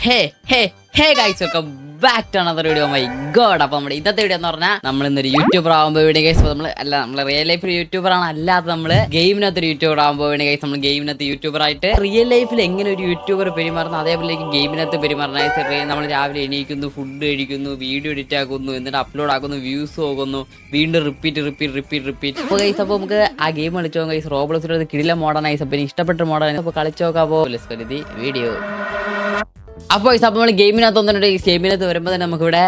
Hey hey hey guys welcome back to another video. My god. അപ്പോൾ നമ്മുടെ ഇന്നത്തെ video എന്ന് പറഞ്ഞാൽ നമ്മൾ ഇന്നൊരു യൂട്യൂബർ ആകുമ്പോൾ വീഡിയോ ഗൈസ് നമ്മൾ റിയൽ ലൈഫിൽ യൂട്യൂബർ ആണ്, അല്ലാതെ നമ്മൾ ഗെയിമിനകത്ത് യൂട്യൂബർ ആകുമ്പോൾ വീഡിയോ ഗൈസ് നമ്മൾ ഗെയിമിനകത്ത് യൂട്യൂബർ ആയിട്ട് റിയൽ ലൈഫിൽ എങ്ങനെ ഒരു യൂട്യൂബർ പെരുമാറുന്നു അതേപോലെ ഗെയിമിനകത്ത് പെരുമാറുന്ന നമ്മൾ രാവിലെ എണീക്കുന്നു, ഫുഡ് കഴിക്കുന്നു, വീഡിയോ എഡിറ്റ് ആക്കുന്നു, എന്നിട്ട് അപ്ലോഡ് ആക്കുന്നു, വ്യൂസ് പോകുന്നു, വീണ്ടും റിപ്പീറ്റ്. അപ്പോൾ ഗൈസ് അപ്പോൾ നമുക്ക് ആ ഗെയിം കളിച്ചോ ഗൈസ്. റോബ്ലോക്സിൽ കിടില മോഡേണൈസ് അപ്പോൾ ഇഷ്ടപ്പെട്ട മോഡേൺ അപ്പോൾ കളിച്ചു നോക്കാമോ. Let's go the video. അപ്പോൾ നമ്മൾ ഗെയിമിനകത്ത് വരുമ്പോൾ തന്നെ നമുക്കിവിടെ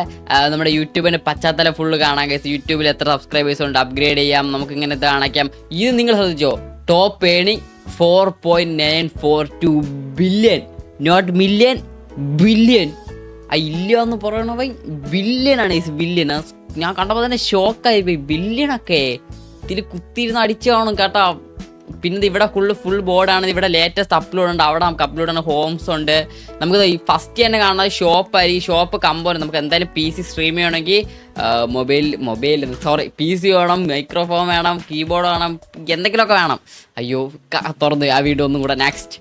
നമ്മുടെ യൂട്യൂബിൻ്റെ പശ്ചാത്തലം ഫുള്ള് കാണാം ഗൈസ്. യൂട്യൂബിൽ എത്ര സബ്സ്ക്രൈബേഴ്സ് ഉണ്ട്, അപ്ഗ്രേഡ് ചെയ്യാം, നമുക്ക് ഇങ്ങനെ കാണിക്കാം. ഇത് നിങ്ങൾ ശ്രദ്ധിച്ചോ, top earning 4.942 billion, not million, billion. ഇല്ല എന്ന് പറയണ പോയി ബില്യൺ ആണ് ഗൈസ്, ബില്യൺ. ഞാൻ കണ്ടപ്പോൾ തന്നെ ഷോക്കായി പോയി. ബില്യണൊക്കെ ഇതിൽ കുത്തിയിരുന്ന് അടിച്ചു കാണും കേട്ടോ. പിന്നെ ഇവിടെ ഫുൾ ബോർഡാണ്. ഇവിടെ ലേറ്റസ്റ്റ് അപ്ലോഡ് ഉണ്ട്, അവിടെ നമുക്ക് അപ്ലോഡ് ആണ്, ഹോംസ് ഉണ്ട്. നമുക്ക് ഫസ്റ്റ് തന്നെ കാണുന്നത് ഷോപ്പായി. ഷോപ്പ് കമ്പോണ്. നമുക്ക് എന്തായാലും PC സ്ട്രീം ചെയ്യണമെങ്കിൽ PC വേണം, മൈക്രോഫോൺ വേണം, കീബോർഡ് വേണം, എന്തെങ്കിലുമൊക്കെ വേണം. അയ്യോ തുറന്ന് ആ വീഡിയോ ഒന്നും കൂടെ. നെക്സ്റ്റ്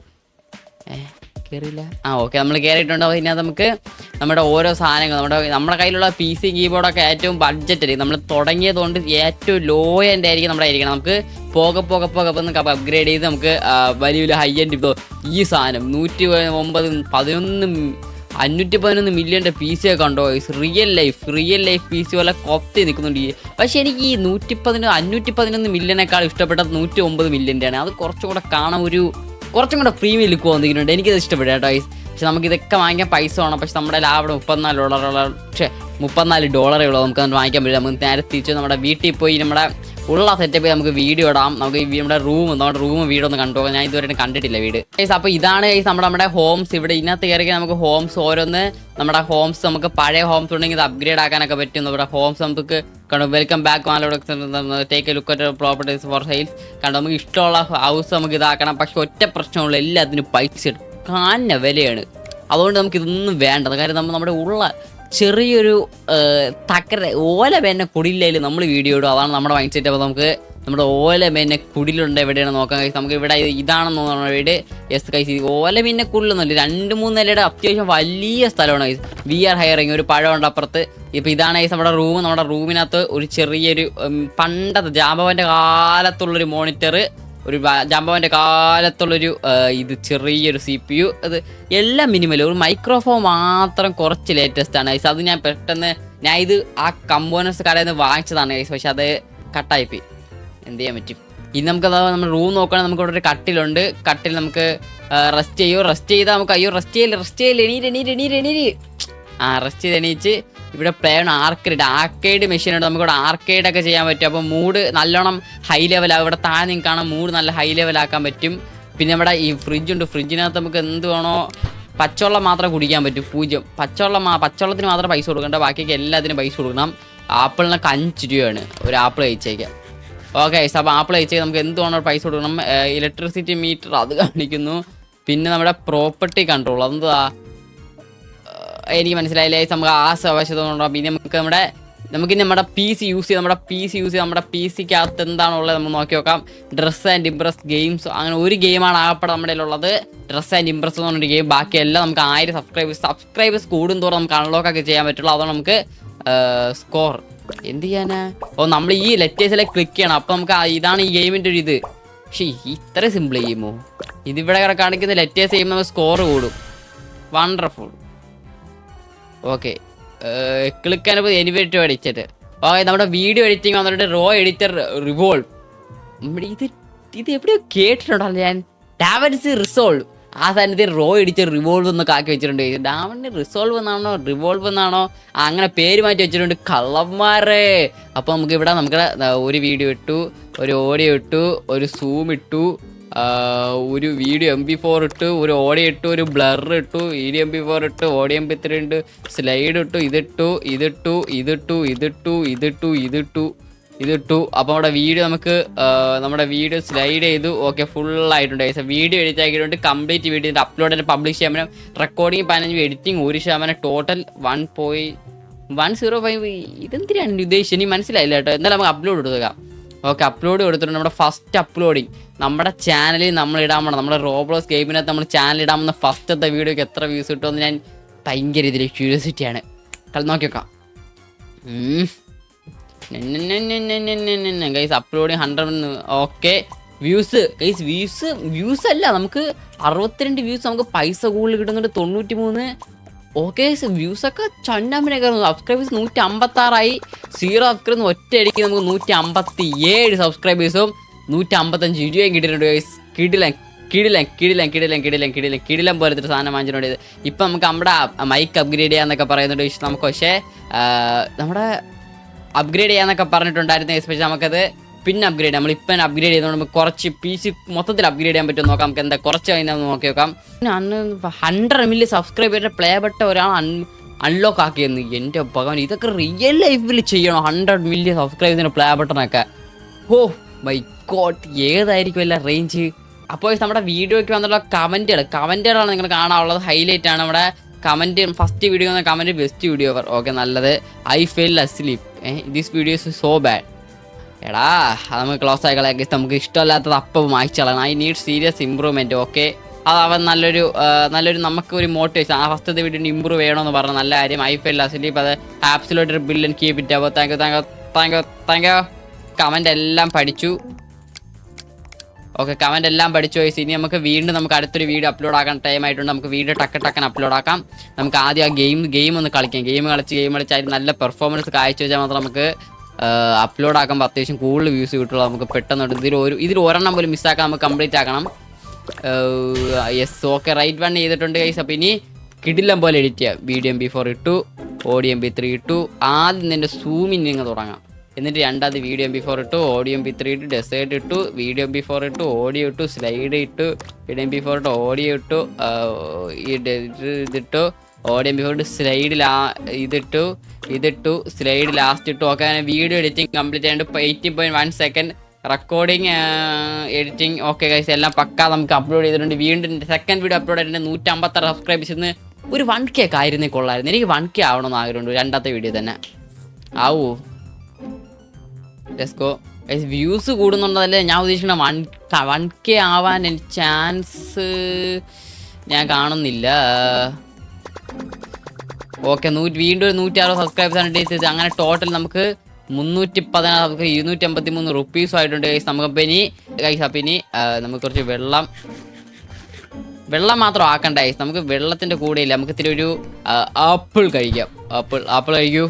കയറിയില്ല. ഓക്കെ, നമ്മൾ കയറിയിട്ടുണ്ടോ. ഇതിനകത്ത് നമുക്ക് നമ്മുടെ ഓരോ സാധനങ്ങൾ നമ്മുടെ കയ്യിലുള്ള PC കീബോർഡൊക്കെ ഏറ്റവും ബഡ്ജറ്റ് നമ്മൾ തുടങ്ങിയതുകൊണ്ട് ഏറ്റവും ലോ എൻഡ് ആയിരിക്കും നമ്മുടെ ആയിരിക്കണം. നമുക്ക് പോകെ അപ്ഗ്രേഡ് ചെയ്ത് നമുക്ക് വലിയ ഹൈ എൻഡ്. ഇപ്പോൾ ഈ സാധനം 511 മില്യൻ്റെ PC ഒക്കെ ഉണ്ടോ. റിയൽ ലൈഫ് PC പോലെ കൊത്തി നിൽക്കുന്നുണ്ട്. പക്ഷെ എനിക്ക് ഈ 511 മില്യനേക്കാൾ ഇഷ്ടപ്പെട്ടത് 109 മില്യൻ്റെയാണ്. അത് കുറച്ചും കൂടെ കാണാൻ കുറച്ചും കൂടെ പ്രീമിയം ലുക്ക് വന്നിട്ടുണ്ട്. എനിക്കത് ഇഷ്ടപ്പെട്ടു കേട്ടോ. പക്ഷെ നമുക്ക് ഇതൊക്കെ വാങ്ങിക്കാൻ പൈസ വേണം. പക്ഷെ നമ്മുടെ ലാഭം $34 ഉള്ളൂ. നമുക്ക് അത് വാങ്ങിക്കാൻ പറ്റില്ല. നമുക്ക് നേരെ തിരിച്ച് നമ്മുടെ വീട്ടിൽ പോയി നമ്മുടെ ഉള്ള സെറ്റപ്പ് നമുക്ക് വീഡിയോ ഇടാം. നമുക്ക് നമ്മുടെ റൂം വീടൊന്ന് കണ്ടുപോകാം. ഞാൻ ഇതുവരെ കണ്ടിട്ടില്ല വീട്. അപ്പോൾ ഇതാണ് നമ്മുടെ ഹോംസ്. ഇവിടെ ഇതിനകത്ത് കയറി നമുക്ക് ഹോംസ് ഓരോന്ന് നമ്മുടെ ഹോംസ് നമുക്ക് പഴയ ഹോംസ് ഉണ്ടെങ്കിൽ ഇത് അപ്ഗ്രേഡ് ആക്കാനൊക്കെ പറ്റും. നമ്മുടെ ഹോംസ് നമുക്ക് കണ്ടോ. വെൽക്കം ബാക്ക് മാലോട് take a look at properties for sales. കണ്ടോ, നമുക്ക് ഇഷ്ടമുള്ള ഹൗസ് നമുക്ക് ഇതാക്കണം. പക്ഷെ ഒറ്റ പ്രശ്നമുള്ളൂ, എല്ലാത്തിനും പൈസ കാഞ്ഞ വിലയാണ്. അതുകൊണ്ട് നമുക്ക് ഇതൊന്നും വേണ്ടത്. കാര്യം നമ്മുടെ ഉള്ള ചെറിയൊരു ഓല മേനെ കുടിയില്ലേലും നമ്മൾ വീഡിയോ ഇടും. അതാണ് നമ്മുടെ മൈൻഡ് സെറ്റ്. അപ്പോൾ നമുക്ക് നമ്മുടെ ഓല മേനെ കുടിലുണ്ട് എവിടെയാണ് നോക്കാൻ കഴിയും. നമുക്ക് ഇവിടെ ഇതാണെന്ന് തോന്നുന്ന വീട്. യെസ് കൈസ്, ഓല മീനെ കുടിലൊന്നുമില്ല, 2-3 നിലയുടെ അത്യാവശ്യം വലിയ സ്ഥലമാണ് കൈസ്. വി ആർ ഹയറിങ് ഒരു പഴമുണ്ട് അപ്പുറത്ത്. ഇപ്പോൾ ഇതാണ് കൈസ് നമ്മുടെ റൂം. നമ്മുടെ റൂമിനകത്ത് ഒരു ചെറിയൊരു പണ്ടത്തെ ജാമ്പവൻ്റെ കാലത്തുള്ളൊരു മോണിറ്റർ, ഒരു ജാമ്പവൻ്റെ കാലത്തുള്ളൊരു ഇത് ചെറിയൊരു CPU. അത് എല്ലാം മിനിമൽ. ഒരു മൈക്രോഫോൺ മാത്രം കുറച്ച് ലേറ്റസ്റ്റ് ആണ് ഗൈസ്. അത് ഞാൻ ഇത് ആ കമ്പോണൻസ് കടയിൽ നിന്ന് വാങ്ങിച്ചതാണ് ഗൈസ്. പക്ഷെ അത് കട്ടായിപ്പോയി, എന്ത് ചെയ്യാൻ പറ്റും. ഇനി നമുക്കത് നമ്മൾ റൂം നോക്കുകയാണെങ്കിൽ നമുക്ക് ഇവിടെ ഒരു കട്ടിലുണ്ട്. കട്ടിൽ നമുക്ക് റെസ്റ്റ് ചെയ്താൽ നമുക്ക് റെസ്റ്റ് ചെയ്യില്ല എണീറ്റ് റെസ്റ്റ് ചെയ്ത് എണീച്ച് ഇവിടെ പ്ലേൺ ആർക്കേഡ് മെഷീൻ ഉണ്ട്. നമുക്കിവിടെ ആർക്കേഡൊക്കെ ചെയ്യാൻ പറ്റും. അപ്പോൾ മൂഡ് നല്ലോണം ഹൈ ലെവലാകും. ഇവിടെ താഴെ നിങ്ങൾക്ക് കാണാം, മൂഡ് നല്ല ഹൈ ലെവലാക്കാൻ പറ്റും. പിന്നെ നമ്മുടെ ഈ ഫ്രിഡ്ജുണ്ട്. ഫ്രിഡ്ജിനകത്ത് നമുക്ക് എന്ത് വേണോ, പച്ചവെള്ളം മാത്രം കുടിക്കാൻ പറ്റും. 0 പച്ചവെള്ളത്തിന് മാത്രം പൈസ കൊടുക്കണ്ട, ബാക്കിയൊക്കെ എല്ലാത്തിനും പൈസ കൊടുക്കണം. ആപ്പിളിനൊക്കെ 5 രൂപയാണ് ഒരു ആപ്പിൾ കഴിച്ചേക്കാം. ഓക്കെ, അപ്പോൾ ആപ്പിൾ കഴിച്ചേക്ക് നമുക്ക് എന്ത് വേണോ പൈസ കൊടുക്കണം. ഇലക്ട്രിസിറ്റി മീറ്റർ അത് കാണിക്കുന്നു. പിന്നെ നമ്മുടെ പ്രോപ്പർട്ടി കൺട്രോൾ അതെന്താ എനിക്ക് മനസ്സിലായില്ലേ. നമുക്ക് ആവശ്യകത കൊണ്ടോ. പിന്നെ നമുക്ക് നമ്മുടെ PC യൂസ് ചെയ്ത് നമ്മുടെ PCക്കകത്ത് എന്താണുള്ളത് നമുക്ക് നോക്കി നോക്കാം. ഡ്രസ് ആൻഡ് ഇംപ്രസ് ഗെയിംസ്, അങ്ങനെ ഒരു ഗെയിമാണ് ആകപ്പെടെ നമ്മുടെ ഉള്ളത്. ഡ്രസ് ആൻഡ് ഇംപ്രസ് എന്ന് പറഞ്ഞൊരു ഗെയിം. ബാക്കിയെല്ലാം നമുക്ക് 1000 സബ്സ്ക്രൈബേഴ്സ് കൂടുന്തോറും നമുക്ക് അൺലോക്കൊക്കെ ചെയ്യാൻ പറ്റുള്ളൂ. അതുകൊണ്ട് നമുക്ക് സ്കോർ എന്ത് ചെയ്യാനാ. നമ്മൾ ഈ ലെറ്റേഴ്സിലേക്ക് ക്ലിക്ക് ചെയ്യണം. അപ്പോൾ നമുക്ക് ഇതാണ് ഈ ഗെയിമിൻ്റെ ഒരു ഇത്. പക്ഷേ ഇത്ര സിമ്പിൾ ചെയ്യുമോ. ഇതിവിടെ കാണിക്കുന്ന ലെറ്റേഴ്സ് ചെയ്യുമ്പോൾ നമുക്ക് സ്കോർ കൂടും. വണ്ടർഫുൾ. ഓക്കെ, ക്ലിക്ക് ചെയ്യുമ്പോൾ എനിവേറ്റീവ് അടിച്ചിട്ട്. ഓക്കെ, നമ്മുടെ വീഡിയോ എഡിറ്റിംഗ് വന്നിട്ട് റോ എഡിറ്റർ റിവോൾവ്. ഇത് എവിടെയോ കേട്ടിട്ടുണ്ടല്ലോ ഞാൻ. Da Vinci resolve. ആ സാധനത്തിൽ റോ എഡിറ്റർ റിവോൾവ് എന്നൊക്കെ ആക്കി വെച്ചിട്ടുണ്ട്. ഡാവന് റിസോൾവ് എന്നാണോ റിവോൾവ് എന്നാണോ അങ്ങനെ പേര് മാറ്റി വെച്ചിട്ടുണ്ട് കള്ളന്മാരെ. അപ്പോൾ നമുക്ക് ഇവിടെ ഒരു വീഡിയോ ഇട്ടു, ഒരു ഓഡിയോ ഇട്ടു, ഒരു സൂം ഇട്ടു, ഒരു വീഡിയോ MP4 ഇട്ടു, ഒരു ഓഡിയോ ഇട്ടു, ഒരു ബ്ലർ ഇട്ടു, വീഡിയോ MP4 ഇട്ടു, ഓഡിയോ MP3 ഉണ്ട്, സ്ലൈഡ് ഇട്ടു, ഇതിട്ടു. അപ്പോൾ നമ്മുടെ വീഡിയോ സ്ലൈഡ് ചെയ്തു. ഓക്കെ, ഫുള്ളായിട്ടുണ്ട്. വീഡിയോ എഡിറ്റ് ആക്കിയിട്ടുണ്ട്. കംപ്ലീറ്റ് വീഡിയോ അപ്ലോഡ് പബ്ലിഷ് ചെയ്യാൻ പറ്റും. Recording 15, editing 1%, total 1.105. ഇതെന്തിനാണ് ഉദ്ദേശിച്ചത് എനിക്ക് മനസ്സിലായില്ല കേട്ടോ. എന്നാലും നമുക്ക് അപ്ലോഡ് കൊടുക്കാം. ഓക്കെ, അപ്ലോഡ് കൊടുത്തിട്ടുണ്ട്. നമ്മുടെ ഫസ്റ്റ് അപ്ലോഡിങ് നമ്മുടെ ചാനലിൽ നമ്മൾ ഇടാൻ പോകണം. നമ്മുടെ റോബ്ലോക്സ് ഗെയിമിനകത്ത് നമ്മൾ ചാനൽ ഇടാൻ പോകുന്ന ഫസ്റ്റത്തെ വീഡിയോക്ക് എത്ര വ്യൂസ് കിട്ടുമെന്ന് ഞാൻ ഭയങ്കര ഇതിൽ ക്യൂരിയോസിറ്റിയാണ്. നോക്കി നോക്കാം. Guys uploading 100. Okay views guys, views അല്ല, നമുക്ക് 62 വ്യൂസ് നമുക്ക് പൈസ കൂടുതൽ കിട്ടുന്നുണ്ട്. 93. ഓക്കെ വ്യൂസൊക്കെ ചന്നാമ്പിനെ കയറുന്നു. സബ്സ്ക്രൈബേഴ്സ് 156 0 സബ്സ്ക്രൈബ് ഒറ്റയടിക്ക് നമുക്ക് 157 സബ്സ്ക്രൈബേഴ്സും 155 രൂപയും കിട്ടിയിട്ടുണ്ട് ഗൈസ്. കിടിലം പോലത്തെ ഒരു സാധനം വാങ്ങിച്ചിട്ടുണ്ട്. ഇപ്പം നമുക്ക് നമ്മുടെ മൈക്ക് അപ്ഗ്രേഡ് ചെയ്യാന്നൊക്കെ പറയുന്നുണ്ട്. നമുക്ക് പക്ഷേ നമ്മുടെ അപ്ഗ്രേഡ് ചെയ്യാന്നൊക്കെ പറഞ്ഞിട്ടുണ്ടായിരുന്നു. എസ്പെഷ്യലി നമുക്കത് പിന്നെ അപ്ഗ്രേഡ്, നമ്മളിപ്പം അപ്ഗ്രേഡ് ചെയ്തുകൊണ്ട് നമുക്ക് കുറച്ച് PC മൊത്തത്തിൽ അപ്ഗ്രേഡ് ചെയ്യാൻ പറ്റും നോക്കാം. നമുക്ക് എന്താ കുറച്ച് കഴിഞ്ഞാൽ നോക്കി നോക്കാം. 100 മില്യൺ സബ്സ്ക്രൈബറിന്റെ പ്ലേ ബട്ടൺ ഒരാൾ അൺലോക്ക് ആക്കിയെന്ന്. എൻ്റെ ഭഗവാൻ, ഇതൊക്കെ റിയൽ ലൈഫിൽ ചെയ്യണോ? 100 മില്യൺ സബ്സ്ക്രൈബേഴ്സിന്റെ പ്ലേ ബട്ടണൊക്കെ. ഓ മൈ ഗോഡ്, ഏതായിരിക്കും അല്ല റേഞ്ച്. അപ്പോൾ നമ്മുടെ വീഡിയോയ്ക്ക് വന്നുള്ള കമൻറ്റുകളാണ് നിങ്ങൾ കാണാനുള്ളത്. ഹൈലൈറ്റ് ആണ് നമ്മുടെ കമൻറ്റ്. ഫസ്റ്റ് വീഡിയോ എന്ന കമൻറ്റ് ബെസ്റ്റ് വീഡിയോ. ഓക്കെ നല്ലത്. I fell asleep this video is so bad. എടാ അത് നമുക്ക് ക്ലോസ് ആയി കളയാം. നമുക്ക് ഇഷ്ടമല്ലാത്തത് അപ്പം വായിച്ചു കളയണം. I need serious improvement. Okay അതവൻ നല്ലൊരു നമുക്ക് ഒരു മോട്ടിവേഷൻ. ആ ഫസ്റ്റത്തെ വീഡിയോ ഇമ്പ്രൂവ് ചെയ്യണമെന്ന് പറഞ്ഞ നല്ല കാര്യം. ഐ ഫെൽ അസ്ലീപ് അത് ആപ്സിലോട്ട് ബില്യൺ കീപ് ഇറ്റ്. അപ്പോൾ താങ്ക് യു. കമൻ്റ് എല്ലാം പഠിച്ചു. ഓക്കെ കമൻ്റ് എല്ലാം പഠിച്ചു വയസ്സ്. ഇനി നമുക്ക് വീണ്ടും നമുക്ക് അടുത്തൊരു വീഡിയോ അപ്ലോഡ് ആക്കാൻ ടൈം ആയിട്ടുണ്ട്. നമുക്ക് വീഡിയോ ടക്കൻ അപ്ലോഡ് ആക്കാം. നമുക്ക് ആദ്യം ആ ഗെയിം ഒന്ന് കളിക്കാം. ഗെയിം കളിച്ച് അതിന് നല്ല പെർഫോമൻസ് കാഴ്ചവെച്ചാൽ മാത്രം നമുക്ക് അപ്ലോഡ് ആക്കുമ്പോൾ അത്യാവശ്യം കൂടുതൽ വ്യൂസ് കിട്ടുള്ളൂ. നമുക്ക് പെട്ടെന്ന് ഇതിൽ ഒരെണ്ണം പോലും മിസ്സാക്കാൻ നമുക്ക് കംപ്ലീറ്റ് ആക്കണം. യെസ് ഓക്കെ റൈറ്റ് വൺ ചെയ്തിട്ടുണ്ട് ഗൈസ്. അപ്പോൾ ഇനി കിടിലം പോലെ എഡിറ്റ് ചെയ്യാം. വീഡിയോ MP4 ഇട്ടു, ഓഡിയോ MP3 ഇട്ടു. ആദ്യം നിൻ്റെ സൂമിങ് നിങ്ങൾ തുടങ്ങാം. എന്നിട്ട് രണ്ടാമത് വീഡിയോ MP4 ഇട്ടു, ഓഡിയോ MP3 ഇട്ടു, ഡെസേർട്ട് ഇട്ടു, വീഡിയോ MP4 ഇട്ടു, ഓഡിയോ ഇട്ടു, സ്ലൈഡ് ഇട്ടു, വീഡിയോ MP4 ഇട്ടു, ഓഡിയോ ഇട്ടു, ഇതിട്ടു, ഓഡിയോ MP4 ഇട്ടു, സ്ലൈഡ് ഇതിട്ടു, സ്ലൈഡ് ലാസ്റ്റ് ഇട്ടു. ഓക്കെ അങ്ങനെ വീഡിയോ എഡിറ്റിംഗ് കംപ്ലീറ്റ് ആയിട്ട് 18.1 second recording editing. Okay guys എല്ലാം പക്കാ നമുക്ക് അപ്ലോഡ് ചെയ്തിട്ടുണ്ട്. വീണ്ടും സെക്കൻഡ് വീഡിയോ അപ്ലോഡ് ആയിട്ടുണ്ട്. 156 സബ്സ്ക്രൈബേഴ്സ് ഇന്ന് ഒരു 1K ആയിരുന്നേ കൊള്ളായിരുന്നു. എനിക്ക് 1K ആവണമെന്ന് ആഗ്രഹമുണ്ട് രണ്ടാമത്തെ വീഡിയോ തന്നെ. ആവൂ ലെറ്റ്സ് ഗോ. വ്യൂസ് കൂടുന്നുണ്ടല്ലേ ഞാൻ ഉദ്ദേശിക്കുന്ന 1K ആവാൻ ചാൻസ് ഞാൻ കാണുന്നില്ല. ഓക്കെ വീണ്ടും ഒരു 106 സബ്സ്ക്രൈബേഴ്സാണ് ഡേറ്റ്. അങ്ങനെ ടോട്ടൽ നമുക്ക് 314 253 റുപ്പീസും ആയിട്ടുണ്ട് ഗൈസ്. നമുക്കിപ്പോൾ ഇനി നമുക്ക് കുറച്ച് വെള്ളം മാത്രം ആക്കണ്ട ഗൈസ്. നമുക്ക് വെള്ളത്തിൻ്റെ കൂടെ ഇല്ല, നമുക്ക് ഇത്തിരി ഒരു ആപ്പിൾ കഴിക്കാം. ആപ്പിൾ കഴിക്കൂ.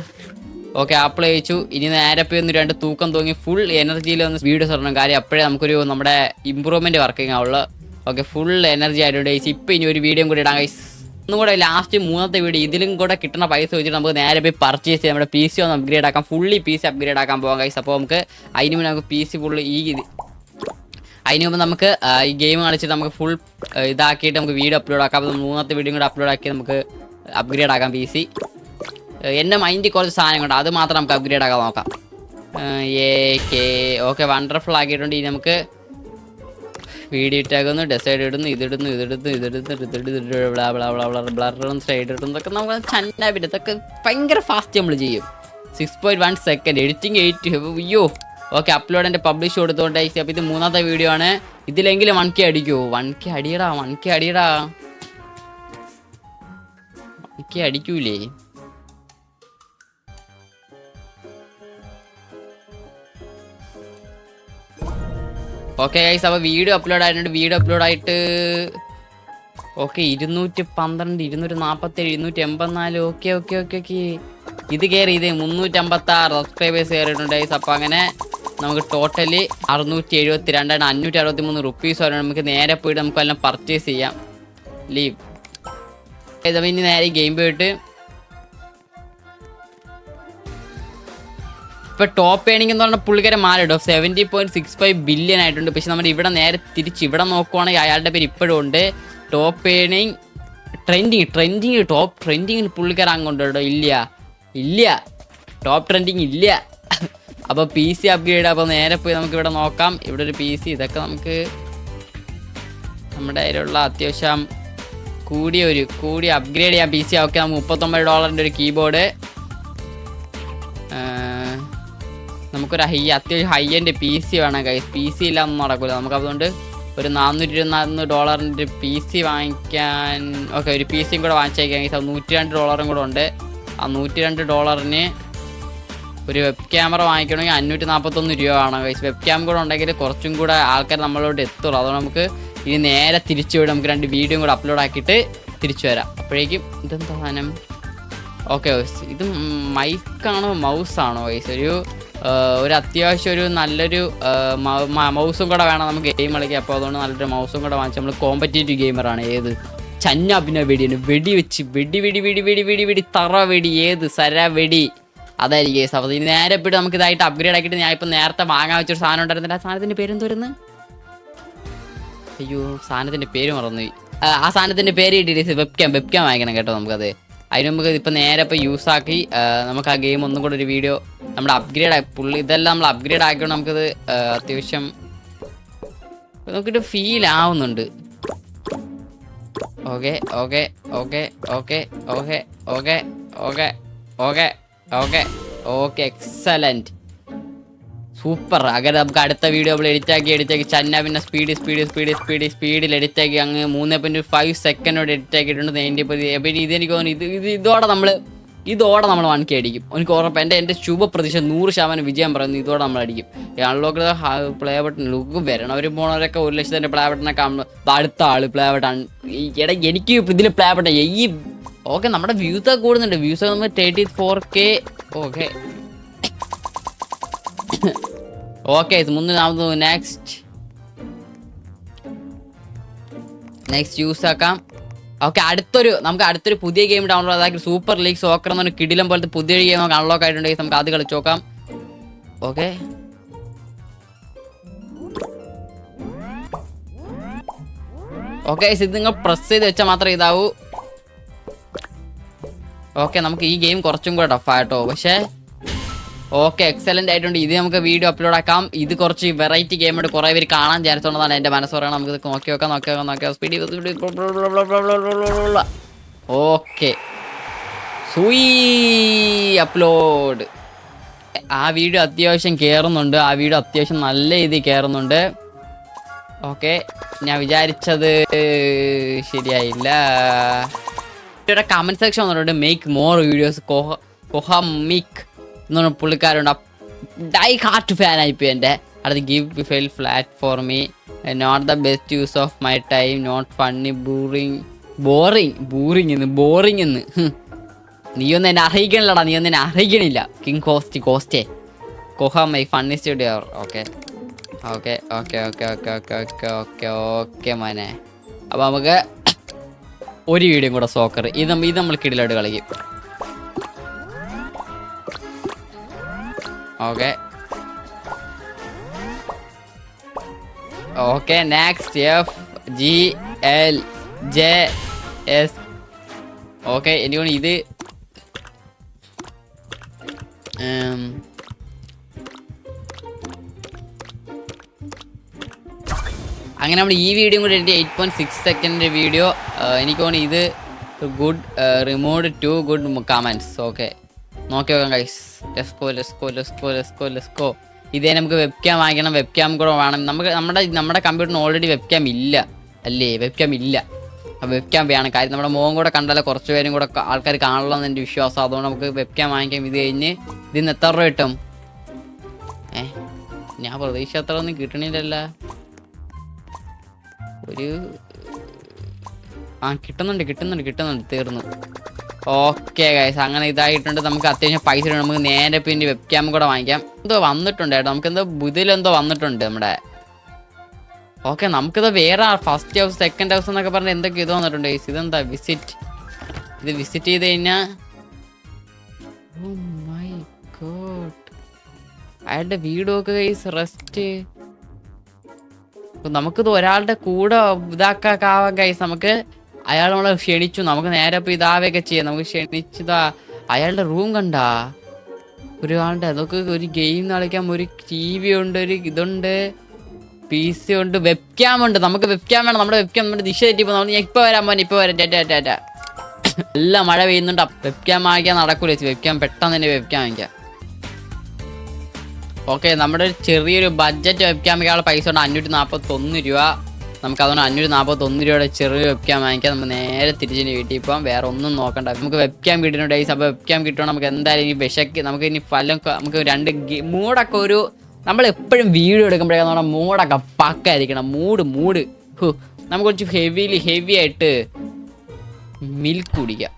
ഓക്കെ ആപ്പിൾ കഴിച്ചു. ഇനി നേരെ പോയി ഒന്ന് 2 തൂക്കം തൂങ്ങി ഫുൾ എനർജിയിൽ ഒന്ന് വീഡിയോസ് ഇടണം. കാര്യം അപ്പോഴേ നമുക്കൊരു നമ്മുടെ ഇമ്പ്രൂവ്മെൻറ്റ് വർക്കിംഗ് ആവുള്ളൂ. ഓക്കെ ഫുൾ എനർജി ആയിട്ടുണ്ട് ഗൈസ്. ഇപ്പോൾ ഇനി ഒരു വീഡിയോ കൂടി ഇടാം ഗൈസ്. ഒന്നും കൂടെ ലാസ്റ്റ് 3ാമത്തെ വീഡിയോ ഇതിലും കൂടെ കിട്ടുന്ന പൈസ വെച്ചിട്ട് നമുക്ക് നേരെ പോയി പർച്ചേസ് ചെയ്യാം. നമ്മുടെ PC ഒന്ന് അപ്ഗ്രേഡ് ആക്കാം. ഫുള്ളി PC അപ്ഗ്രേഡ് ആക്കാൻ പോകാം ഗൈസ്. അപ്പോൾ നമുക്ക് അതിന് മുന്നേ നമുക്ക് PC ഫുള്ള് അതിന് മുമ്പ് നമുക്ക് ഈ ഗെയിം കളിച്ചിട്ട് നമുക്ക് ഫുൾ ഇതാക്കിയിട്ട് നമുക്ക് വീഡിയോ അപ്ലോഡ് ആക്കാം. അപ്പോൾ 3ാമത്തെ വീഡിയോ കൂടെ അപ്ലോഡ് ആക്കി നമുക്ക് അപ്ഗ്രേഡ് ആക്കാം PC. എൻ്റെ മൈൻഡിൽ കുറച്ച് സാധനങ്ങളുണ്ട്, അത് മാത്രം നമുക്ക് അപ്ഗ്രേഡ് ആക്കാൻ നോക്കാം. ഓക്കെ വണ്ടർഫുൾ ആക്കിയിട്ടുണ്ട്. ഇനി നമുക്ക് വീഡിയോ ഇട്ടാക്കുന്നു, ഡെസൈഡ് ഇടുന്നു, ഇതിടുന്നു, ബ്ലറും സൈഡ് ഇടുന്നതൊക്കെ നമുക്ക് ചന്നായിട്ട് ഇതൊക്കെ ഭയങ്കര ഫാസ്റ്റ് നമ്മൾ ചെയ്യും. 6.1 സെക്കൻഡ് എഡിറ്റിംഗ് 8. അയ്യോ ഓക്കെ അപ്ലോഡ് എൻ്റെ പബ്ലിഷ് കൊടുത്തോണ്ട്. അപ്പോൾ ഇത് 3ാമത്തെ വീഡിയോ ആണ്. ഇതിലെങ്കിലും 1K അടിക്കുമോ? 1K അടിയടാ. 1K അടിക്കൂലേ? ഓക്കെ ഗൈസ് അപ്പോൾ വീഡിയോ അപ്ലോഡ് ആയിട്ടുണ്ട്. വീഡിയോ അപ്ലോഡ് ആയിട്ട് ഓക്കെ 212 247 284. ഓക്കെ ഇത് കയറി. ഇത് 356 സബ്സ്ക്രൈബേഴ്സ് കയറിയിട്ടുണ്ട് ഗൈസ്. അപ്പോൾ അങ്ങനെ നമുക്ക് ടോട്ടലി 672 563 റുപ്പീസ് വരെ നമുക്ക് നേരെ പോയിട്ട് നമുക്ക് എല്ലാം പർച്ചേസ് ചെയ്യാം. ലീവ് അപ്പോൾ ഇനി നേരെ ഗെയിം പോയിട്ട് ഇപ്പോൾ ടോപ്പ് ഏണിംഗ് എന്ന് പറഞ്ഞാൽ പുള്ളിക്കാരെ മാറിയിട്ടോ 70.65 ബില്യൺ ആയിട്ടുണ്ട്. പക്ഷെ നമ്മുടെ ഇവിടെ നേരെ തിരിച്ച് ഇവിടെ നോക്കുവാണെങ്കിൽ അയാളുടെ പേര് ഇപ്പോഴും ഉണ്ട്. ടോപ്പ് ഏണിംഗ് ടോപ്പ് ട്രെൻഡിങ്ങിൽ പുള്ളിക്കാരൻ അങ്ങോട്ട് കേട്ടോ. ഇല്ല ടോപ്പ് ട്രെൻഡിങ് ഇല്ല. അപ്പോൾ PC അപ്ഗ്രേഡ്. അപ്പോൾ നേരെ പോയി നമുക്ക് ഇവിടെ നോക്കാം. ഇവിടെ ഒരു PC ഇതൊക്കെ നമുക്ക് നമ്മുടെ കയ്യിലുള്ള അത്യാവശ്യം കൂടി അപ്ഗ്രേഡ് ചെയ്യാം PC. ഓക്കെ $39 ഒരു കീബോർഡ്. നമുക്കൊരു അത്യാവശ്യം ഹൈ എൻഡ് PC വേണം ഗൈസ്. PC ഇല്ലാതൊന്നും നടക്കില്ല നമുക്ക്. അതുകൊണ്ട് ഒരു $424 PC വാങ്ങിക്കാൻ. ഓക്കെ, ഒരു PC കൂടെ വാങ്ങിച്ചേക്കാണെങ്കിൽ $102 കൂടെ ഉണ്ട്. ആ $102 ഒരു വെബ് ക്യാമറ വാങ്ങിക്കണമെങ്കിൽ $541 ആണ് ഗൈസ്. വെബ് ക്യാം കൂടെ ഉണ്ടെങ്കിൽ കുറച്ചും കൂടെ ആൾക്കാർ നമ്മളോട് എത്തുള്ളൂ. അതുകൊണ്ട് നമുക്ക് ഇനി നേരെ തിരിച്ചു വിടും. നമുക്ക് 2 വീഡിയോ കൂടെ അപ്ലോഡ് ആക്കിയിട്ട് തിരിച്ചു വരാം. അപ്പോഴേക്കും ഇതെന്താ സാധനം? ഓക്കെ, ഇത് മൈക്കാണോ മൗസാണോ ഗൈസ്? ഒരു അത്യാവശ്യം ഒരു നല്ലൊരു മൗസും കൂടെ വേണം നമുക്ക് ഗെയിം കളിക്കാൻ. അപ്പോൾ അതുകൊണ്ട് നല്ലൊരു മൗസും കൂടെ വാങ്ങിച്ച് നമ്മൾ കോമ്പറ്റേറ്റീവ് ഗെയിമറാണ്. ഏത് ചന്ന പിന്നെ വെടിയാണ്, വെടി വെച്ച് വെടി തറ വെടി, ഏത് സര വെടി, അതായിരിക്കും കേസ്. അപ്പോൾ ഇനി നേരെ പോയിട്ട് നമുക്ക് ഇതായിട്ട് അപ്ഗ്രേഡ് ആക്കിയിട്ട് ഞാൻ ഇപ്പം നേരത്തെ വാങ്ങാൻ വെച്ചൊരു സാധനം ഉണ്ടായിരുന്നില്ല. ആ സാധനത്തിൻ്റെ പേരെന്ത് വരുന്നത്? അയ്യോ, സാധനത്തിൻ്റെ പേര് മറന്നുപോയി. ആ സാധനത്തിൻ്റെ പേര് കിട്ടിയിട്ട് വെബ് ക്യാം വാങ്ങിക്കണം കേട്ടോ നമുക്കത്. അതിന് നമുക്ക് ഇപ്പം നേരെ ഇപ്പോൾ യൂസാക്കി നമുക്ക് ആ ഗെയിം ഒന്നും കൂടെ ഒരു വീഡിയോ നമ്മുടെ അപ്ഗ്രേഡ് ഇതെല്ലാം നമ്മൾ അപ്ഗ്രേഡ് ആക്കിയോണ്ട് നമുക്കത് അത്യാവശ്യം നമുക്കിട്ട് ഫീൽ ആവുന്നുണ്ട്. Okay okay okay okay okay okay okay okay okay okay excellent, super. അങ്ങനെ നമുക്ക് അടുത്ത വീഡിയോ നമ്മൾ എഡിറ്റാക്കി ചന്ന പിന്നെ സ്പീഡിൽ എഡിറ്റാക്കി അങ്ങ് 3.5 സെക്കൻഡോട് എഡിറ്റാക്കിയിട്ടുണ്ട്. ഇതെനിക്ക് തോന്നുന്നു ഇതോടെ നമ്മൾ 1K അടിക്കും. എനിക്ക് ഉറപ്പ്. എൻ്റെ ശുഭപ്രതീക്ഷ 100% വിജയം പറയുന്നു. ഇതോടെ നമ്മൾ അടിക്കും. അൺലോക്ക് പ്ലേ ബട്ടൺ ലുക്ക് വരണവർ പോണവരൊക്കെ 1 ലക്ഷത്തിൻ്റെ പ്ലേ ബട്ടണൊക്കെ കാണുമ്പോൾ അടുത്ത ആൾ പ്ലേ ബട്ടൺ. എനിക്ക് ഇതിൽ പ്ലേ ബട്ടൺ ഓക്കെ. നമ്മുടെ വ്യൂസൊക്കെ കൂടുന്നുണ്ട്. വ്യൂസ് നമ്മൾ 34K. ഓക്കെ ഓക്കെ, മുന്നേ നെക്സ്റ്റ് യൂസ് ആക്കാം. ഓക്കെ, നമുക്ക് അടുത്തൊരു പുതിയ ഗെയിം ഡൗൺലോഡ് ആക്കി സൂപ്പർ ലീഗ് സോക്കർ എന്ന് പറഞ്ഞ കിടിലം പോലത്തെ പുതിയൊരു ഗെയിം നമുക്ക് അൺലോക്ക് ആയിട്ടുണ്ടെങ്കിൽ നമുക്ക് അത് കളിച്ച് നോക്കാം. ഓക്കെ, ഓക്കെ, ഇത് നിങ്ങൾ പ്രസ് ചെയ്ത് വെച്ചാൽ മാത്രമേ ഇതാവൂ. ഓക്കെ, നമുക്ക് ഈ ഗെയിം കുറച്ചും കൂടെ ടഫായിട്ടോ. പക്ഷേ ഓക്കെ, എക്സലൻ്റ് ആയിട്ടുണ്ട്. ഇത് നമുക്ക് വീഡിയോ അപ്ലോഡ് ആക്കാം. ഇത് കുറച്ച് വെറൈറ്റി ഗെയിമായിട്ട് കുറേ പേര് കാണാൻ ചാൻസ് ഉള്ളതാണ് എൻ്റെ മനസ്സ് പറയണം. നമുക്ക് ഇത് നോക്കി നോക്കാം. സ്പീഡ്. ഓക്കെ, സൂയി അപ്ലോഡ്. ആ വീഡിയോ അത്യാവശ്യം കയറുന്നുണ്ട്. ആ വീഡിയോ അത്യാവശ്യം നല്ല രീതിയിൽ കയറുന്നുണ്ട്. ഓക്കെ, ഞാൻ വിചാരിച്ചത് ശരിയായില്ല. ഇവിടെ കമൻറ്റ് സെക്ഷൻ വന്നിട്ടുണ്ട് മേക്ക് മോർ വീഡിയോസ്. കൊഹമിക് എന്ന് പറഞ്ഞ പുള്ളിക്കാരുണ്ട്. ഡൈ ഹാർട്ട് ഫാൻ ആയിപ്പോയി എൻ്റെ അടുത്ത്. Give fell flat for me, not the best use of my time, not funny, boring എന്ന് നീയൊന്നും എന്നെ അറിയിക്കണില്ലടാ. നീയൊന്നും എന്നെ അറിയിക്കണില്ല. കിങ് കോസ്റ്റേ കൊഹ my funny studio. Okay okay okay okay okay okay okay okay okay മോനെ. അപ്പോൾ നമുക്ക് ഒരു വീഡിയോ കൂടെ സോക്കർ. ഇത് നമ്മൾ കിടിലോട്ട് കളിക്കും. Okay okay, next FGLJS. Okay, എനിക്ക് ഇത് അങ്ങനെ നമ്മൾ ഈ വീഡിയോ കൂടി 8.6 സെക്കൻഡ് വീഡിയോ. എനിക്ക് തോന്നുന്നു ഇത് good remove 2 good comments. Okay, നോക്കി നോക്കാം ഗൈസ്. ലെസ്കോ. ഇതേ നമുക്ക് വെബ് ക്യാം വാങ്ങിക്കണം. വെബ് ക്യാം കൂടെ വേണം. നമ്മുടെ കമ്പ്യൂട്ടറിന് ഓൾറെഡി വെബ് ക്യാം ഇല്ല അല്ലേ? വെബ് ക്യാം ഇല്ല. വെബ് ക്യാം വേണം. കാര്യം നമ്മുടെ മുഖം കൂടെ കണ്ടാലേ കുറച്ച് പേരും കൂടെ ആൾക്കാർ കാണണം എന്ന് എൻ്റെ വിശ്വാസം. അതുകൊണ്ട് നമുക്ക് വെബ് ക്യാം വാങ്ങിക്കാം. ഇത് കഴിഞ്ഞ് ഇതിന് എത്ര രൂപ കിട്ടും? ഞാൻ പ്രതീക്ഷ അത്ര ഒന്നും കിട്ടണില്ലല്ല. കിട്ടുന്നുണ്ട്. തീർന്നു. ഓക്കെ ഗൈസ്, അങ്ങനെ ഇതായിട്ടുണ്ട്. നമുക്ക് അത്യാവശ്യം പൈസ ഉണ്ട്. നമുക്ക് നേരെ പിന്നെ വെബ് ക്യാം കൂടെ വാങ്ങിക്കാം. എന്തോ വന്നിട്ടുണ്ട് കേട്ടോ. നമുക്കെന്തോ ഇതിലെന്തോ വന്നിട്ടുണ്ട് നമ്മുടെ. ഓക്കെ, നമുക്കിത് വേറെ ഫസ്റ്റ് ഹൗസ് സെക്കൻഡ് ഹൗസ് എന്നൊക്കെ പറഞ്ഞാൽ എന്തൊക്കെ ഇത് വന്നിട്ടുണ്ട് ഗൈസ്. ഇതെന്താ വിസിറ്റ് ചെയ്ത് കഴിഞ്ഞാൽ അയാളുടെ വീടൊക്കെ ഗൈസ് റെസ്റ്റ്. നമുക്കിത് ഒരാളുടെ കൂടെ ഇതാക്കാവാൻ ഗൈസ്. നമുക്ക് അയാൾ നമ്മളെ ക്ഷണിച്ചു. നമുക്ക് നേരെ ഇപ്പോൾ ഇതാവുകയൊക്കെ ചെയ്യാം. നമുക്ക് ക്ഷണിച്ചതാ. അയാളുടെ റൂം കണ്ടാ ഒരാളുടെ. അതൊക്കെ ഒരു ഗെയിം കളിക്കാൻ ഒരു TV ഉണ്ട്, ഒരു ഇതുണ്ട്, PC ഉണ്ട്, വെബ് ക്യാം ഉണ്ട്. നമുക്ക് വെബ് ക്യാം വേണം. നമ്മുടെ വെബ് ക്യാം നമ്മുടെ ദിശ തെറ്റിപ്പോ നമ്മൾ ഇപ്പോൾ വരാം. ടാറ്റ. എല്ലാം മഴ പെയ്യുന്നുണ്ട്. വെബ് ക്യാം വാങ്ങിക്കാൻ നടക്കൂല. വെബ് ക്യാം പെട്ടെന്ന് തന്നെ വെബ് ക്യാം വാങ്ങിക്കാം. ഓക്കെ, നമ്മുടെ ഒരു ചെറിയൊരു ബഡ്ജറ്റ് വെബ് ക്യാമിക്കാനുള്ള പൈസ ഉണ്ട്. 541 രൂപ. നമുക്ക് അതുകൊണ്ട് 541 രൂപയുടെ ചെറിയ വെബ്ക്യാം വാങ്ങിക്കാം. നമുക്ക് നേരെ തിരിച്ചിന് വീട്ടിൽ പോകാം. വേറെ ഒന്നും നോക്കണ്ട. നമുക്ക് വെബ്ക്യാം കിട്ടുന്നുണ്ട് ഗൈസ്. അപ്പോൾ വെബ്ക്യാം കിട്ടുമ്പോൾ നമുക്ക് എന്തായാലും ഈ വിശക്ക് നമുക്ക് ഇനി ഫലം നമുക്ക് 2 മൂടൊക്കെ ഒരു നമ്മൾ എപ്പോഴും വീഡിയോ എടുക്കുമ്പോഴേക്കും നമ്മുടെ മൂടൊക്കെ പക്കായിരിക്കണം. മൂട് നമുക്ക് കുറച്ച് ഹെവി ആയിട്ട് മിൽക്ക് കുടിക്കാം.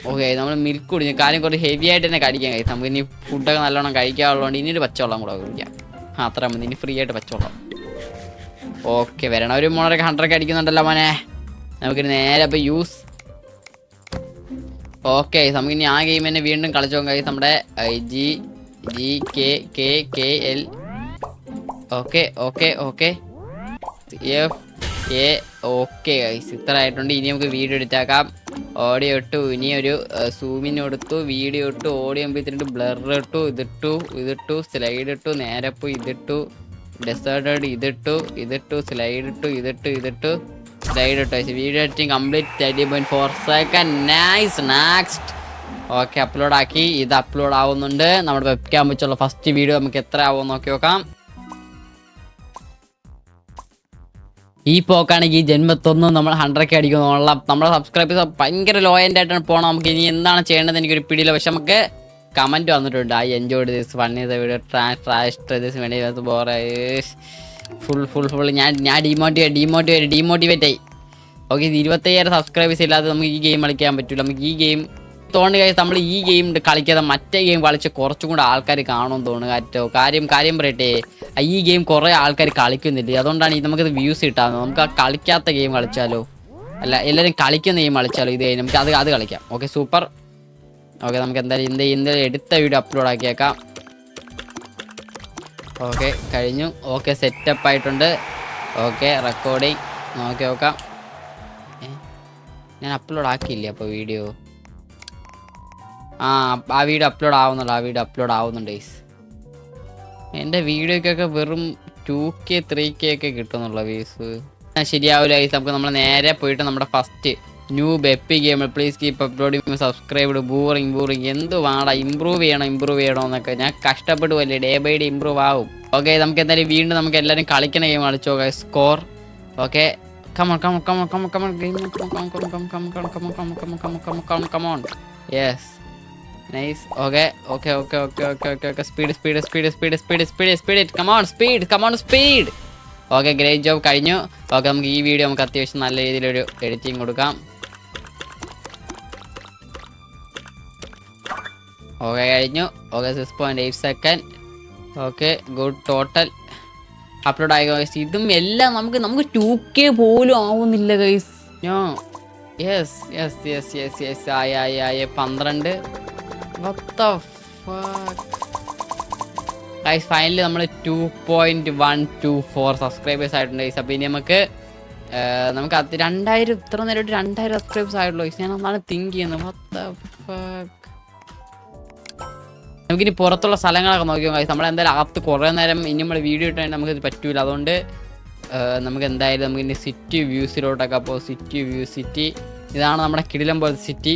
ഓക്കെ, നമ്മൾ മിൽക്ക് കുടിക്കും. കാര്യം കുറച്ച് ഹെവി ആയിട്ട് തന്നെ കഴിക്കാൻ കഴിയും. നമുക്ക് ഇനി ഫുഡൊക്കെ നല്ലോണം കഴിക്കാനുള്ളതുകൊണ്ട് ഇനി ഒരു പച്ചവെള്ളം കൂടെ കുടിക്കാം. അത്ര മതി. ഇനി ഫ്രീ ആയിട്ട് പച്ചവെള്ളം. ഓക്കെ, വരണം ഒരു മോണൊക്കെ 100 അടിക്കുന്നുണ്ടല്ലോ മോനെ. നമുക്കിനി നേരെ അപ്പോൾ യൂസ്. ഓക്കെ, നമുക്കിനി ആ ഗെയിം തന്നെ വീണ്ടും കളിച്ചു നോക്കാം ഗൈസ്. നമ്മുടെ GKL. ഓക്കെ ഓക്കെ ഗൈസ്, ഇത്ര ആയിട്ടുണ്ട്. ഇനി നമുക്ക് വീഡിയോ എടുത്തേക്കാം. ഓഡിയോ ഇട്ടു, ഇനി ഒരു സൂമിന് കൊടുത്തു, വീഡിയോ ഇട്ടു, ഓഡിയോ ഇത്തിരി ബ്ലർ ഇട്ടു, ഇതിട്ടു സ്ലൈഡ് ഇട്ടു, നേരെ പോയി ഇതിട്ടു, ഡെസേർട്ടഡ് ഇതിട്ടു സ്ലൈഡ് ഇട്ടു സ്ലൈഡ് ഇട്ടു. Video editing complete 30.4 second. Nice. Next. Okay, upload ആക്കി. ഇത് അപ്ലോഡ് ആവുന്നുണ്ട്. നമ്മുടെ വെബ്ക്യാം വെച്ചുള്ള ഫസ്റ്റ് വീഡിയോ നമുക്ക് എത്ര ആവുമെന്ന് നോക്കി നോക്കാം. ഈ പോക്കാണെങ്കിൽ ഈ ജന്മത്തൊന്നും നമ്മൾ 100 അടിക്കുന്നുള്ള നമ്മുടെ സബ്സ്ക്രൈബേഴ്സ് ഭയങ്കര ലോയൻ്റ് ആയിട്ടാണ് പോകണം. നമുക്ക് ഇനി എന്താണ് ചെയ്യേണ്ടത് എനിക്കൊരു പിടിയില്ല. പക്ഷെ നമുക്ക് കമൻറ്റ് വന്നിട്ടുണ്ട്. I enjoyed this one is video trash this വേണ്ടി ബോറ ഫുൾ ഞാൻ ഡീമോട്ടിവേറ്റ് ആയി. ഓക്കെ, 25,000 സബ്സ്ക്രൈബേഴ്സ് ഇല്ലാതെ നമുക്ക് ഈ ഗെയിം കളിക്കാൻ പറ്റില്ല. നമുക്ക് ഈ ഗെയിം തോന്നുന്നു കാര്യം നമ്മൾ ഈ ഗെയിം കളിക്കാതെ മറ്റേ ഗെയിം കളിച്ച് കുറച്ചും കൂടെ ആൾക്കാർ കാണുമെന്ന് തോന്നുന്നു. കാര്യം പറയട്ടെ, ഈ ഗെയിം കുറേ ആൾക്കാർ കളിക്കുന്നില്ല. അതുകൊണ്ടാണ് നമുക്കത് വ്യൂസ് കിട്ടാവുന്നത്. നമുക്ക് ആ കളിക്കാത്ത ഗെയിം കളിച്ചാലോ, അല്ല എല്ലാവരും കളിക്കുന്ന ഗെയിം കളിച്ചാലോ. ഇത് നമുക്ക് അത് കളിക്കാം. Okay, super. ഓക്കെ, നമുക്ക് എന്തായാലും എടുത്ത വീഡിയോ അപ്ലോഡ് ആക്കിയേക്കാം. ഓക്കെ, കഴിഞ്ഞു. ഓക്കെ, സെറ്റപ്പ് ആയിട്ടുണ്ട്. ഓക്കെ, റെക്കോർഡിങ് നോക്കാം. ഞാൻ അപ്ലോഡ് ആക്കിയില്ലേ അപ്പോൾ വീഡിയോ? ആ വീഡിയോ അപ്ലോഡ് ആവുന്നുണ്ട് ഗൈസ്. എൻ്റെ വീഡിയോക്കൊക്കെ വെറും 2K 3K ഒക്കെ കിട്ടുന്നുള്ള വ്യൂസ്. ശരിയാവില്ല ഗൈസ്. നമുക്ക് നമ്മൾ നേരെ പോയിട്ട് നമ്മുടെ ഫസ്റ്റ് ന്യൂ ബെപ്പി game please keep uploading subscribed boring എന്ത് വേണം ഇമ്പ്രൂവ് ചെയ്യണമെന്നൊക്കെ ഞാൻ കഷ്ടപ്പെടുവല്ലേ. ഡേ ബൈ ഡേ ഇമ്പ്രൂവ് ആവും. ഓക്കെ, നമുക്ക് എന്തായാലും വീണ്ടും നമുക്ക് എല്ലാവരും കളിക്കണ ഗെയിം കളിച്ചോ guys. Score. Okay, come on yes nice. okay speed come on speed. Okay, great job. കഴിഞ്ഞു. ഓക്കെ, നമുക്ക് ഈ വീഡിയോ നമുക്ക് അത്യാവശ്യം നല്ല രീതിയിലൊരു എഡിറ്റിംഗ് കൊടുക്കാം. ഓക്കെ, കഴിഞ്ഞു. Okay, 6.8 second. Okay, good. Total upload ആയി ഗൈസ്. ഇതും എല്ലാം നമുക്ക് 2K പോലും ആവുന്നില്ല ഗൈസ്. യെസ് ആയ 12. What the fuck guys, finally നമ്മൾ 2.124 സബ്സ്ക്രൈബേഴ്സ് ആയിട്ടുണ്ട് ഗൈസ്. അപ്പോൾ ഇനി നമുക്ക് 2000 ഇത്ര നേരമായിട്ട് 2000 സബ്സ്ക്രൈബേഴ്സ് ആയിട്ടുള്ളൂ ഗൈസ്. ഞാൻ ഒന്നാണ് തിങ്ക് ചെയ്യുന്നത്. What the fuck. നമുക്കിനി പുറത്തുള്ള സ്ഥലങ്ങളൊക്കെ നോക്കിയോ ഗൈസ്. നമ്മളെന്തായാലും അകത്ത് കുറേ നേരം ഇനി നമ്മൾ വീഡിയോ ഇട്ടാൽ നമുക്കത് പറ്റൂല. അതുകൊണ്ട് നമുക്ക് എന്തായാലും നമുക്കിനി സിറ്റി വ്യൂസിലോട്ടൊക്കെ അപ്പോൾ സിറ്റി ഇതാണ് നമ്മുടെ കിടിലം പോലത്തെ സിറ്റി.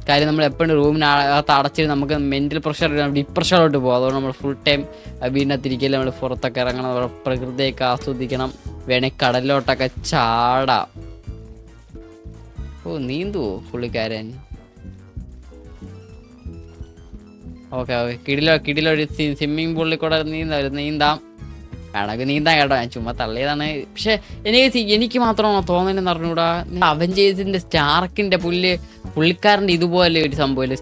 കാര്യം നമ്മൾ എപ്പോഴും റൂമിനകത്ത് അടച്ചിട്ട് നമുക്ക് മെൻ്റൽ പ്രഷർ ഡിപ്രഷനിലോട്ട് പോകും. അതുകൊണ്ട് നമ്മൾ ഫുൾ ടൈം വീടിനകത്തിരിക്കലും നമ്മൾ പുറത്തൊക്കെ ഇറങ്ങണം, നമ്മുടെ പ്രകൃതിയൊക്കെ ആസ്വദിക്കണം, വേണമെങ്കിൽ കടലിലോട്ടൊക്കെ ചാടാം. നീന്തുവോ പുള്ളിക്കാരൻ? ഓക്കെ കിടിലൊരു സ്വിമ്മിങ് പൂളിൽ കൂടെ നീന്താം. വേണമെങ്കിൽ നീന്താൻ കേട്ടോ, ഞാൻ ചുമ്മാ തള്ളിയതാണ്. പക്ഷെ എനിക്ക് മാത്രമാണോ തോന്നുന്നതെന്ന് അറിഞ്ഞൂടാ. അവഞ്ചേഴ്സിന്റെ സ്റ്റാർക്കിന്റെ പുള്ളിക്കാരൻ്റെ ഇതുപോലെ ഒരു സംഭവമില്ലേ,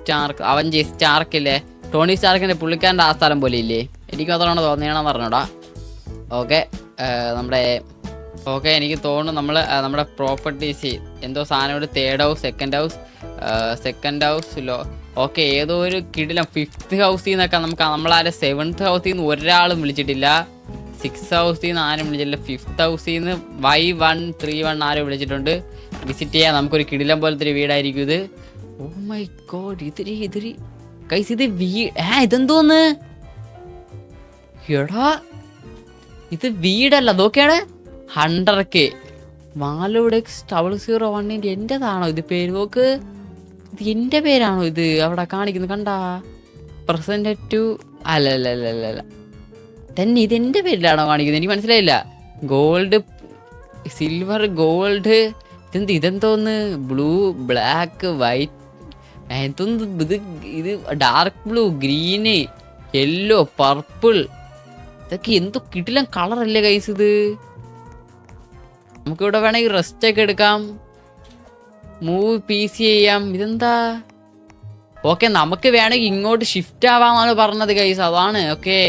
സ്റ്റാർക്കില്ലേ, ടോണി സ്റ്റാർക്കിന്റെ പുള്ളിക്കാരൻ്റെ ആ സ്ഥലം പോലെ ഇല്ലേ, എനിക്ക് മാത്രമാണോ തോന്നിയാണെന്ന് അറിഞ്ഞൂടാ. ഓക്കെ എനിക്ക് തോന്നുന്നു നമ്മുടെ പ്രോപ്പർട്ടീസ് എന്തോ സാധനം ഒരു 3rd ഹൗസ്, 2nd ഹൗസിലോ ഓക്കെ ഏതോ ഒരു കിടിലം 5th ഹൗസിൽ നിന്നൊക്കെ നമ്മളാരെ 7th ഹൗസിൽ നിന്ന് ഒരാളും വിളിച്ചിട്ടില്ല, 6th ഹൗസിൽ നിന്ന് ആരും വിളിച്ചിട്ടില്ല, 5th ഹൗസിൽ നിന്ന് Y131 ആരും വിളിച്ചിട്ടുണ്ട്. വിസിറ്റ് ചെയ്യാൻ നമുക്കൊരു കിടിലം പോലത്തെ ഒരു വീടായിരിക്കും ഇത്. ഓ മൈ ഗോഡ്, ഇതിരി കൈസ് ഇത് ഇതെന്തോന്ന് എടാ, ഇത് വീടല്ല, നോക്കിയാണ് 100K മാലോടെ 001 എൻ്റെതാണോ ഇത് പേര്? നോക്ക്, ഇത് എൻ്റെ പേരാണോ ഇത് അവിടെ കാണിക്കുന്നത്? കണ്ടാ പ്രസന്റ് അല്ല തന്നെ ഇത് എൻ്റെ പേരിലാണോ കാണിക്കുന്നത്? എനിക്ക് മനസ്സിലായില്ല. ഗോൾഡ് സിൽവർ ഗോൾഡ് ഇതെന്തോന്ന് ബ്ലൂ ബ്ലാക്ക് വൈറ്റ് എന്തോന്ന് ഇത് dark blue green yellow purple ഇതൊക്കെ എന്തോ കിടിലൻ കളറല്ലേ ഗൈസ് ഇത്. നമുക്കിവിടെ വേണമെങ്കിൽ റെസ്റ്റ് ഒക്കെ എടുക്കാം, മൂവ് PC ചെയ്യാം. ഇതെന്താ ഓക്കെ നമുക്ക് വേണമെങ്കിൽ ഇങ്ങോട്ട് ഷിഫ്റ്റ് ആവാന്നാണ് പറഞ്ഞത് ഗൈസ്. അതാണ് ഓക്കെ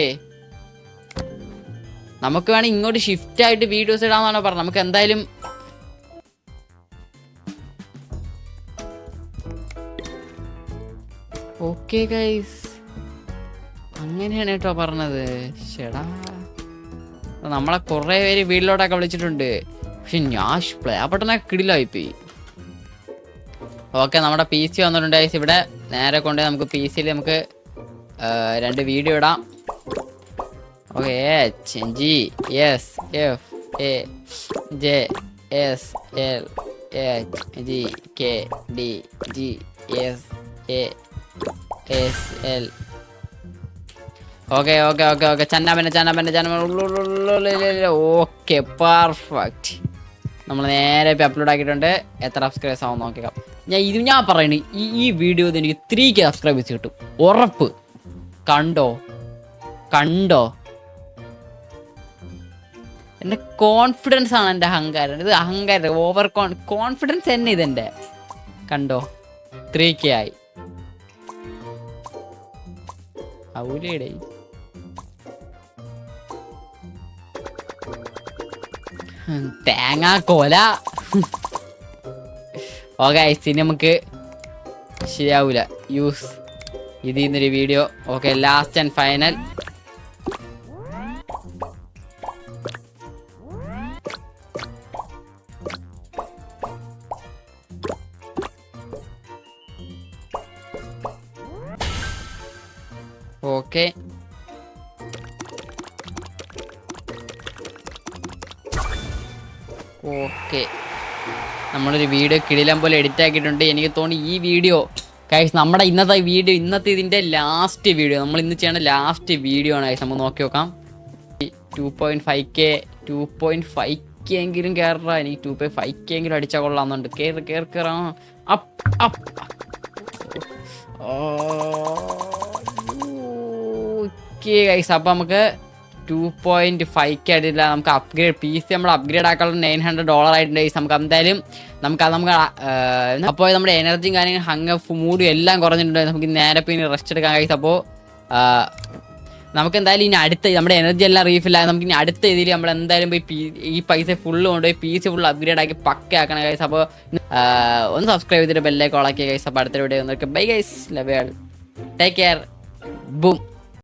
നമുക്ക് വേണമെങ്കിൽ ഇങ്ങോട്ട് ഷിഫ്റ്റ് ആയിട്ട് വീഡിയോസ് ഇടാന്നാണ് പറഞ്ഞത്. നമുക്ക് എന്തായാലും ഓക്കെ ഗൈസ് അങ്ങനെയാണ് കേട്ടോ പറഞ്ഞത്. ചേടാ നമ്മളെ കുറെ പേര് വീട്ടിലോട്ടൊക്കെ വിളിച്ചിട്ടുണ്ട്, പക്ഷെ ഞാൻ പ്ലേ ബട്ടണൊക്കെ കിടിലായിപ്പോയി. ഓക്കെ നമ്മുടെ PC വന്നിട്ടുണ്ട് ഗൈസ്. ഇവിടെ നേരെ കൊണ്ടുപോയി നമുക്ക് PC-യിൽ നമുക്ക് 2 വീഡിയോ ഇടാം. Okay GSFAJSLAGKDGSASL okay okay okay okay okay perfect. നമ്മൾ നേരെ ഇപ്പോൾ അപ്ലോഡ് ആക്കിയിട്ടുണ്ട്. എത്ര സബ്സ്ക്രൈബേഴ്സ് ആവും നോക്കിക്കാം. ഞാൻ പറയണേ ഈ വീഡിയോ എനിക്ക് 3K സബ്സ്ക്രൈബേഴ്സ് കിട്ടും ഉറപ്പ്. കണ്ടോ എൻ്റെ കോൺഫിഡൻസ് ആണ് എൻ്റെ അഹങ്കാരം. ഇത് അഹങ്കാരം ഓവർ കോൺഫിഡൻസ് തന്നെ ഇതെൻ്റെ. കണ്ടോ 3K ആയി. ഔലേടേ തേങ്ങാ കോല. ഓക്കെ ഇനി നമുക്ക് ശരിയാവൂല യൂസ് ഇതിൽ നിന്നൊരു video. Okay last and final. Okay okay നമ്മളൊരു വീഡിയോ കിടിലം പോലെ എഡിറ്റ് ആക്കിയിട്ടുണ്ട്. എനിക്ക് തോന്നി ഈ വീഡിയോ ഗൈസ് നമ്മുടെ ഇന്നത്തെ ഇതിൻ്റെ ലാസ്റ്റ് വീഡിയോ, നമ്മൾ ഇന്ന് ചെയ്യേണ്ട ലാസ്റ്റ് വീഡിയോ ആണ് ഗൈസ്. നമുക്ക് നോക്കി നോക്കാം. 2.5K എങ്കിലും കയറാ. എനിക്ക് 2.5K എങ്കിലും അടിച്ചാൽ കൊള്ളാമെന്നുണ്ട്. കയറാം. ഓക്കെ ഗൈസ് അപ്പോൾ നമുക്ക് 2.5K ആയിട്ടില്ല. നമുക്ക് അപ്ഗ്രേഡ് PC നമ്മൾ അപ്ഗ്രേഡ് ആക്കാനുള്ള $900 ആയിട്ടുണ്ട് ഗൈസ്. നമുക്ക് എന്തായാലും നമുക്ക് അപ്പോൾ നമ്മുടെ എനർജിയും കാര്യങ്ങളും ഹങ്ങ് മൂഡും എല്ലാം കുറഞ്ഞിട്ടുണ്ട്. നമുക്ക് നേരെ പിന്നെ റെസ്റ്റ് എടുക്കാൻ ഗൈസ്. അപ്പോൾ നമുക്ക് എന്തായാലും ഇനി അടുത്ത നമ്മുടെ എനർജി എല്ലാം റീഫില്ലായി നമുക്ക് ഇനി അടുത്ത ഇതിൽ നമ്മൾ എന്തായാലും പോയി ഈ പൈസ ഫുള്ള് കൊണ്ടുപോയി PC ഫുൾ അപ്ഗ്രേഡ് ആക്കി പക്ക ആക്കണം ഗൈസ്. അപ്പോൾ ഒന്ന് സബ്സ്ക്രൈബ് ചെയ്തിട്ട് ബെല്ലൈക്കൺ ഓൺ ആക്കിയ ഗൈസ്. അപ്പോൾ അടുത്ത video bye guys. Love you all. Take care. Boom.